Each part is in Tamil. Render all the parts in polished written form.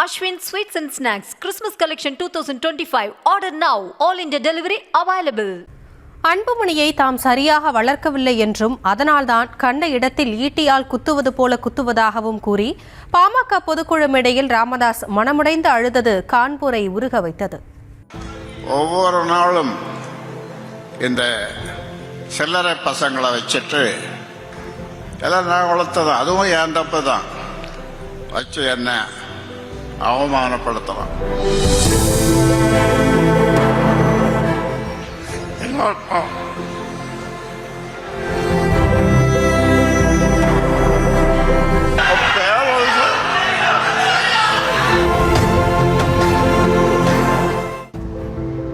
Ashwin Sweets and Snacks Christmas Collection 2025. Order now. All India delivery available. அன்புமணியை தாம் சரியாக வளர்க்கவில்லை என்றும் அதனால்தான் கண்ட இடத்தில் ஈட்டியால் குத்துவது போல குத்துவதாகவும் கூறி பாமக பொதுக்குழு மேடையில் ராமதாஸ் மனமுடைந்து அழுதது கான்பூரை உருக வைத்தது. ஒவ்வொரு நாளும் இந்த சில்லறை பசங்களை வச்சுட்டு எல்லாம் நான் வளர்த்ததான், அதுவும் என் தப்பு தான், வச்சு என்ன அவமானப்படுத்தலாம்.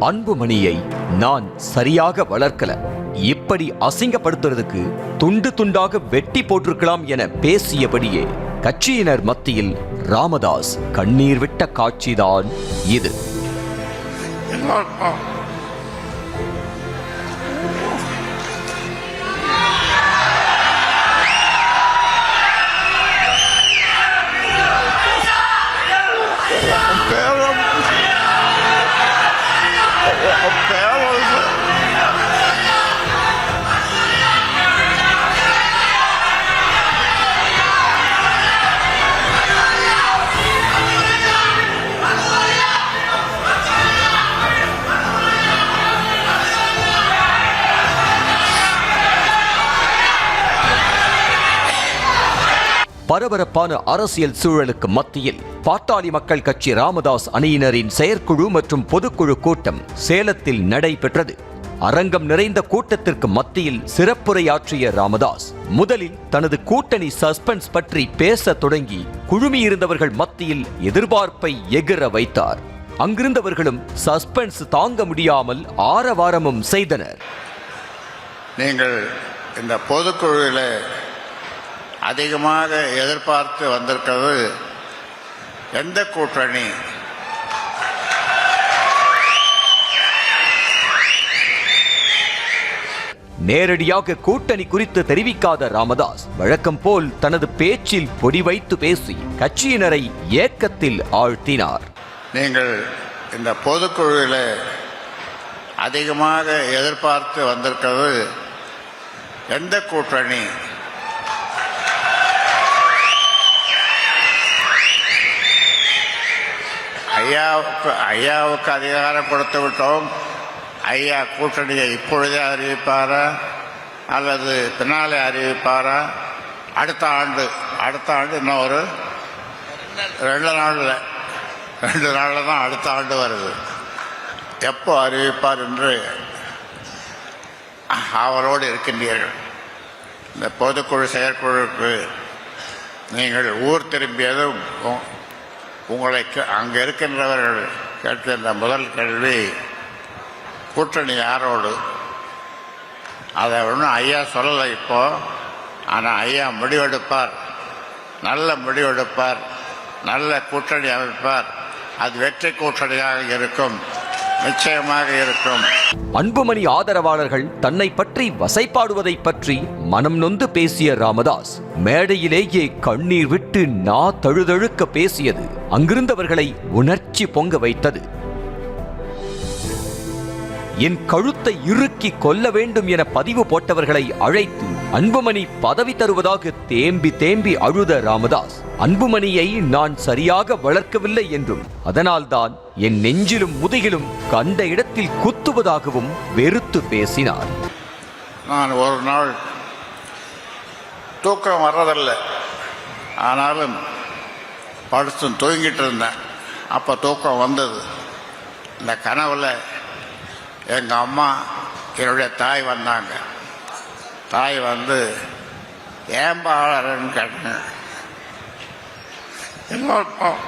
அன்புமணியை நான் சரியாக வளர்க்கல, இப்படி அசிங்கப்படுத்துறதுக்கு துண்டு துண்டாக வெட்டி போட்டிருக்கலாம் என பேசியபடியே கட்சியினர் மத்தியில் ராமதாஸ் கண்ணீர் விட்ட காட்சிதான் இது. பரபரப்பான அரசியல் சூழலுக்கு மத்தியில் பாட்டாளி மக்கள் கட்சி ராமதாஸ் அணியினரின் செயற்குழு மற்றும் பொதுக்குழு கூட்டம் சேலத்தில் நடைபெற்றது. அரங்கம் நிறைந்த கூட்டத்திற்கு மத்தியில் சிறப்புரையாற்றிய ராமதாஸ் முதலில் தனது கூட்டணி சஸ்பென்ஸ் பற்றி பேச தொடங்கி குழுமியிருந்தவர்கள் மத்தியில் எதிர்பார்ப்பை எகிற வைத்தார். அங்கிருந்தவர்களும் சஸ்பென்ஸ் தாங்க முடியாமல் ஆரவாரமும் செய்தனர். நீங்கள் இந்த பொதுக்குழுவில் அதிகமாக எதிர்பார்த்து வந்திருக்கிறது எந்த கூட்டணி? நேரடியாக கூட்டணி குறித்து தெரிவிக்காத ராமதாஸ் வழக்கம் போல் தனது பேச்சில் பொடி வைத்து பேசி கட்சியினரை ஏக்கத்தில் ஆழ்த்தினார். நீங்கள் இந்த பொதுக்குழுவில் அதிகமாக எதிர்பார்த்து வந்திருக்கிறது எந்த கூட்டணி? ஐயாவுக்கு அதிகாரம் கொடுத்து விட்டோம். ஐயா கூட்டணியை இப்பொழுதே அறிவிப்பாரா அல்லது பின்னாலே அறிவிப்பாரா? அடுத்த ஆண்டு இன்னும் ஒரு 2 நாளில் தான் அடுத்த ஆண்டு வருது. எப்போ அறிவிப்பார் என்று அவரோடு இருக்கின்றீர்கள். இந்த பொதுக்குழு செயற்குழுக்கு நீங்கள் ஊர் திரும்பியதும் உங்களை அங்கே இருக்கின்றவர்கள் கேட்கின்ற முதல் கேள்வி கூட்டணி யாரோடு? அதை ஒன்றும் ஐயா சொல்லலை இப்போ. ஆனால் ஐயா முடிவெடுப்பார், நல்ல முடிவெடுப்பார், நல்ல கூட்டணி அமைப்பார். அது வெற்றி கூட்டணியாக இருக்கும், நிச்சயமாக இருக்கும். அன்புமணி ஆதரவாளர்கள் தன்னை பற்றி வசைப்பாடுவதை பற்றி மனம் நொந்து பேசிய ராமதாஸ் மேடையிலேயே கண்ணீர் விட்டு நா தழுதழுக்க பேசியது அங்கிருந்தவர்களை உணர்ச்சி பொங்க வைத்தது. என் கழுத்தை இறுக்கி கொல்ல வேண்டும் என பதிவு போட்டவர்களை அழைத்து அன்புமணி பதவி தருவதாக தேம்பி தேம்பி அழுத ராமதாஸ் அன்புமணியை நான் சரியாக வளர்க்கவில்லை என்றும் அதனால்தான் என் நெஞ்சிலும் முதுகிலும் கண்ட இடத்தில் குத்துவதாகவும் வெறுத்து பேசினார். நான் ஒரு நாள் தூக்கம் வர்றதில்லை, ஆனாலும் படுத்து தூங்கிட்டு இருந்தேன். அப்போ தூக்கம் வந்தது. இந்த கனவில் எங்கள் அம்மா என்னுடைய தாய் வந்தாங்க. தாய் வந்து ஏன்பா அழறன்னு கேட்டேன். எல்லாருக்கும்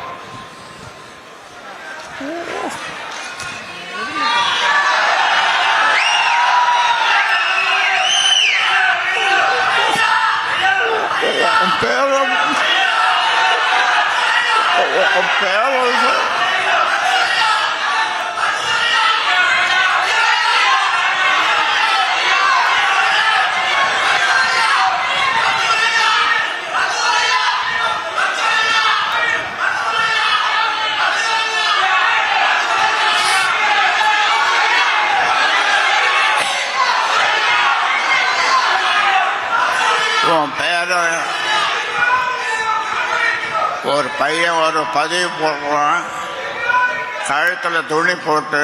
உன் பேரை ஒரு பையன் ஒரு பதிவு போடுறான், கழுத்தில் துணி போட்டு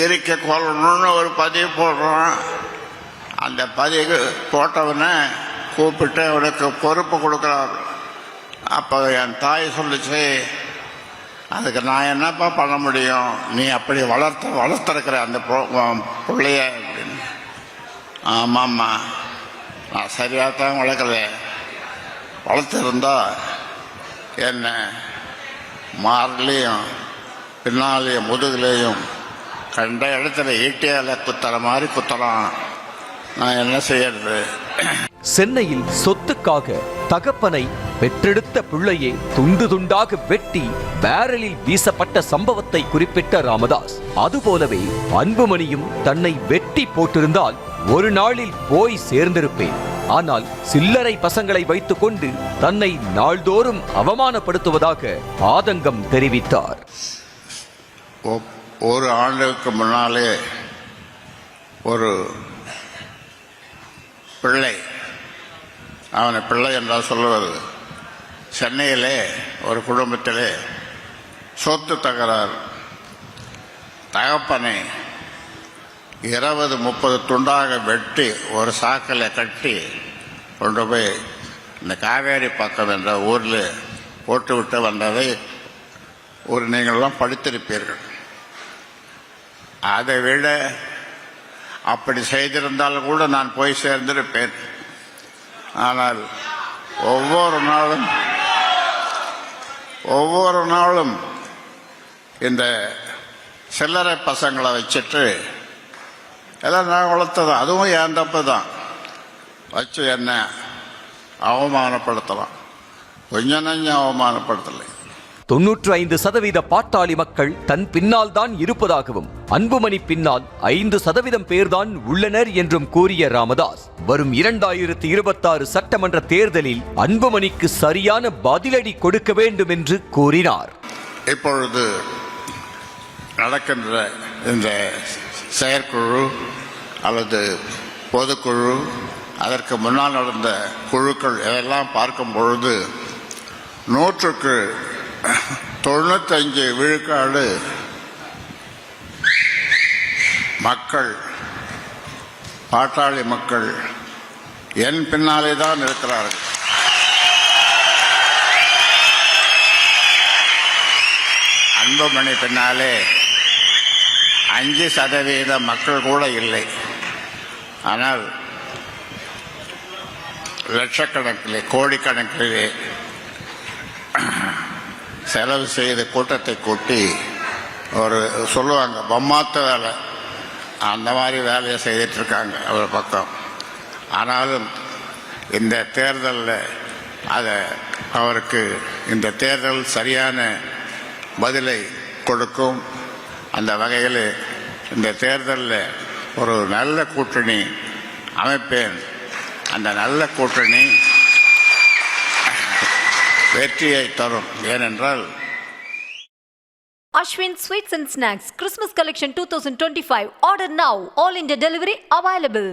இறுக்கி கொள்ளணும்னு ஒரு பதிவு போடுறான். அந்த பதிவு போட்டவனை கூப்பிட்டு அவனுக்கு பொறுப்பு கொடுக்குறாரு. அப்போ என் தாய் சொல்லிச்சு, அதுக்கு நான் என்னப்பா பண்ண முடியும், நீ அப்படி வளர்த்துருக்கிற அந்த பிள்ளைய அப்படின்னு. ஆமாம்மா, நான் சரியாக தான் வளர்க்கல, வளர்த்துருந்தா என்ன மார்லேயும் பின்னாலேயும் முதுகுலேயும் கண்ட இடத்துல ஈட்டியால குத்துற மாதிரி குத்தலாம், நான் என்ன செய்யறது? சென்னையில் சொத்துக்காக தகப்பனை பெற்றெடுத்த பிள்ளையே துண்டு துண்டாக வெட்டி பேரலில் வீசப்பட்ட சம்பவத்தை குறிப்பிட்ட ராமதாஸ், அதுபோலவே அன்புமணியும் தன்னை வெட்டி போட்டிருந்தால் ஒரு நாளில் போய் சேர்ந்திருப்பேன், ஆனால் சில்லறை பசங்களை வைத்துக் கொண்டு தன்னை நாள்தோறும் அவமானப்படுத்துவதாக ஆதங்கம் தெரிவித்தார். ஒரு ஆண்டுக்கு முன்னாலே ஒரு பிள்ளை, அவனை பிள்ளை என்றால் சொல்லுவது, சென்னையிலே ஒரு குடும்பத்திலே சொத்து தகராறு. தகப்பனை 20-30 துண்டாக வெட்டி ஒரு சாக்கில் கட்டி கொண்டு போய் இந்த காவேரி பக்கம் என்ற ஊரில் போட்டுவிட்டு வந்ததை ஒரு நீங்கள்லாம் படித்திருப்பீர்கள். அதை விட அப்படி செய்திருந்தாலும் கூட நான் போய் சேர்ந்திருப்பேன். ஆனால் ஒவ்வொரு நாளும் இந்த சில்லறை பசங்களை வச்சுட்டு எல்லாம் நான் வளர்த்தது, அதுவும் என் தப்பு தான், வச்சு என்ன அவமானப்படுத்தலாம், கொஞ்சம் நஞ்சம் அவமானப்படுத்தலை. 95% பாட்டாளி மக்கள் தன் பின்னால் தான் இருப்பதாகவும் அன்புமணி பின்னால் 5% பேர்தான் உள்ளனர் என்றும் கூறிய ராமதாஸ், வரும் 2026 சட்டமன்ற தேர்தலில் அன்புமணிக்கு சரியான பதிலடி கொடுக்க வேண்டும் என்று கூறினார். இப்பொழுது நடக்கின்ற இந்த செயற்குழு அல்லது பொதுக்குழு, அதற்கு முன்னால் நடந்த குழுக்கள் இதெல்லாம் பார்க்கும் பொழுது 100க்கு 95 விழுக்காடு மக்கள், பாட்டாளி மக்கள் என் பின்னாலே தான் இருக்கிறார்கள். அன்புமணி பின்னாலே 5% மக்கள் கூட இல்லை. ஆனால் லட்சக்கணக்கிலே கோடிக்கணக்கிலே செலவு செய்து கூட்டத்தை கூட்டி ஒரு சொல்லுவாங்க பொம்மாத்த வேலை, அந்த மாதிரி வேலையை செய்துட்டு இருக்காங்க ஒரு பக்கம். ஆனாலும் இந்த தேர்தலில் அவருக்கு இந்த தேர்தல் சரியான பதிலை கொடுக்கும். அந்த வகையில் இந்த தேர்தலில் ஒரு நல்ல கூட்டணி அமைப்பேன். அந்த நல்ல கூட்டணி வெற்றியை தரும். ஏனென்றால் Ashwin Sweets and Snacks Christmas Collection 2025. Order now. All India delivery available.